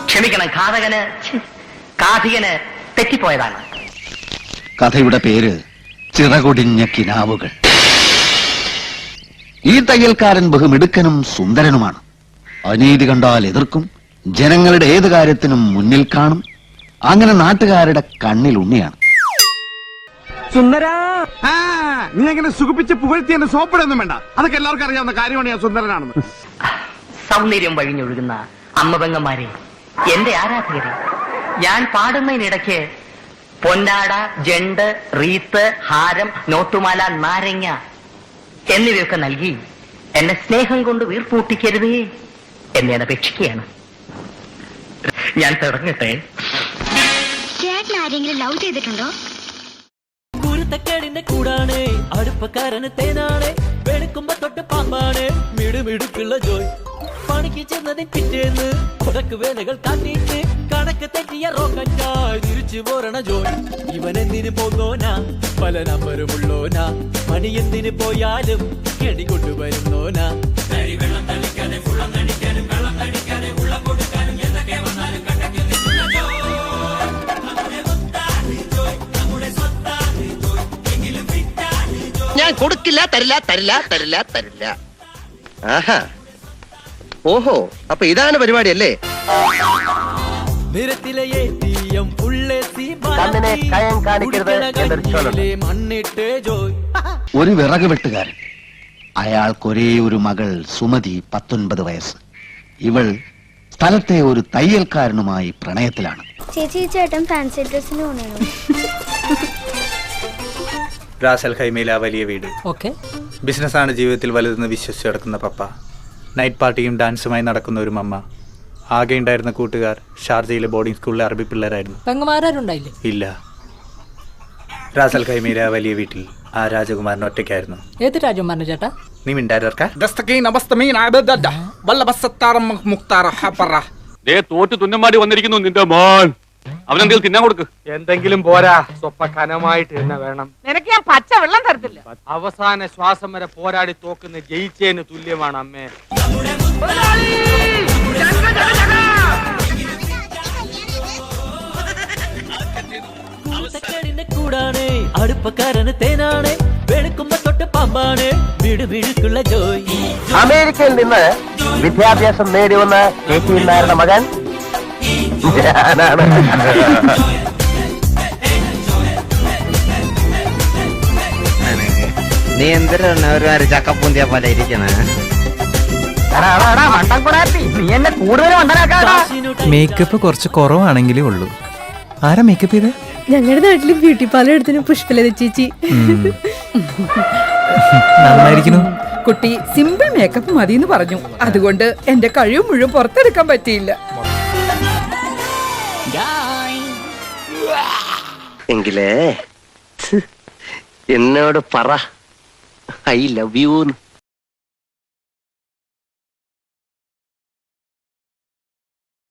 ക്ഷമിക്കണം, കാഥികന് തെറ്റിപ്പോയതാണ്. കഥയുടെ പേര് ചിറകൊടിഞ്ഞ കിനാവുകൾ. ഈ തയ്യൽക്കാരൻ ബഹുമിടുക്കനും സുന്ദരനുമാണ്. അനീതി കണ്ടാൽ എതിർക്കും, ജനങ്ങളുടെ ഏത് കാര്യത്തിനും മുന്നിൽ കാണും. അങ്ങനെ നാട്ടുകാരുടെ കണ്ണിൽ ഉണ്ണിയാണ്. സുന്ദരാ, നീ എങ്ങനെ സുഖിപ്പിച്ച് പുകഴ്ത്തി എന്നെ സോപ്പിടൊന്നും വേണ്ട. അതൊക്കെ എല്ലാവർക്കും അറിയാവുന്ന കാര്യമാണ് ഞാൻ സുന്ദരനാണെന്ന്. സൗന്ദര്യം വഴിഞ്ഞൊഴുകുന്ന അമ്മപെങ്ങന്മാരെ, എന്റെ ആരാധകരെ, ഞാൻ പാടുന്നതിനിടയ്ക്ക് പൊന്നാട, ജണ്ട്, റീത്ത്, ഹാരം, നോട്ടുമാല, നാരങ്ങ എന്നിവയൊക്കെ നൽകി എന്നെ സ്നേഹം കൊണ്ട് വീർപ്പൂട്ടിക്കരുതേ എന്നെ അപേക്ഷിക്കുകയാണ്. ഞാൻ തുടങ്ങട്ടെ. ചേട്ടൻ ആരെങ്കിലും ലവ് ചെയ്തിട്ടുണ്ടോ? കുരുത്തക്കേടിന്റെ കൂടാണ്, അടുപ്പക്കാരന് തേനാണ്, വെളുക്കുമ്പോ തൊട്ട് പാമ്പാണ്, മിടുമിടുക്കുള്ള ജോയ്. പണിക്ക് ചെന്നതിൻ പിറ്റേന്ന് ഉടക്ക് വേലകൾ കാട്ടിയിട്ട് കണക്ക് തെറ്റിയ റോക്കറ്റായി തിരിച്ചു പോരണ ജോയ്. ഇവൻ എന്തിന് പോന്നോനാ, പല നമ്പരുമുള്ളോനാ, പണി എന്തിന് പോയാലും കെടി കൊണ്ടുവരുന്നോനാ. വെള്ളം തളിക്കാനും വെള്ളം തടിക്കാനും വെള്ളം തടിക്കാനും വെള്ളം കൊടുക്കാനും എന്തൊക്കെ വന്നാലും ഞാൻ കൊടുക്കില്ല, തരില്ല, തരില്ല, തരില്ല, തരില്ല. ആഹാ, ഓഹോ, അപ്പൊ ഇതാണ് പരിപാടി അല്ലേ? ഒരു വിറക് വെട്ടുകാരൻ, അയാൾക്കൊരേ ഒരു മകൾ സുമതി, 19 വയസ്സ്. ഇവൾ സ്ഥലത്തെ ഒരു തയ്യൽക്കാരനുമായി പ്രണയത്തിലാണ്. ചേച്ചി, ചേട്ടൻ ഫാൻസി ഡ്രസ്സിന് പോണോ? റാസൽ ഖൈമയിലെ ആ വലിയ വീട്. ബിസിനസ്സാണ് ജീവിതത്തിൽ വലുതെന്ന് വിശ്വസിച്ച് നടക്കുന്ന പപ്പ, നൈറ്റ് പാർട്ടിയും ഡാൻസുമായി നടക്കുന്ന ഒരു മമ്മ, ആകെ ഉണ്ടായിരുന്ന കൂട്ടുകാർ ഷാർജയിലെ ബോർഡിംഗ് സ്കൂളിലെ അറബി പിള്ളേരായിരുന്നു. പെങ്ങന്മാരുണ്ടായില്ലേ? ഇല്ല. റാസൽ ഖൈമയിലെ ആ വലിയ വീട്ടിൽ ആ രാജകുമാരൻ ഒറ്റയ്ക്കായിരുന്നു. ഏത് രാജകുമാരൻ ചേട്ടാ? നീ മിണ്ടാരർക്കാ? തോറ്റ് തുന്നമാടി വന്നിരിക്കുന്നു നിന്റെ മോൻ. അവനെന്തെങ്കിലും തിന്നാൻ കൊടുക്ക്. എന്തെങ്കിലും പോരാ, സ്വപ്പ കനമായിട്ട് തന്നെ വേണം. നിനക്ക് ഞാൻ പച്ച വെള്ളം തരത്തില്ല. അവസാന ശ്വാസം വരെ പോരാടി തോക്കുന്ന ജയിച്ചേന് തുല്യമാണ് അമ്മേ. കൂടാണ്, അടുപ്പക്കാരന് തേനാണ്, വെളുക്കുമ്പോ തൊട്ട് പാമ്പാണ്, വീടുള്ള ജോയ്. അമേരിക്കയിൽ നിന്ന് വിദ്യാഭ്യാസം നേടി വന്ന കെ.ടി. നായരുടെ മകൻ ഞാനാണ്. നീ എന്തിനാണ് ഒരു ചക്കപ്പൂന്തിയ പോലെ ഇരിക്കണേ? മേക്കപ്പ് കുറച്ച് കുറവാണെങ്കിലേ ഉള്ളൂ. ആരാ മേക്കപ്പ് ചെയ്ത്? ഞങ്ങളുടെ നാട്ടില് ബ്യൂട്ടി പാർലർ എടുത്തിന് പുഷ്പലത ചേച്ചി. നന്നായിരിക്കുന്നു. കുട്ടി സിമ്പിൾ മേക്കപ്പ് മതിയെന്ന് പറഞ്ഞു. അതുകൊണ്ട് എന്റെ കഴിവ് മുഴുവൻ പുറത്തെടുക്കാൻ പറ്റിയില്ല. എങ്കിലേ എന്നോട് പറ ഐ ലവ് യു.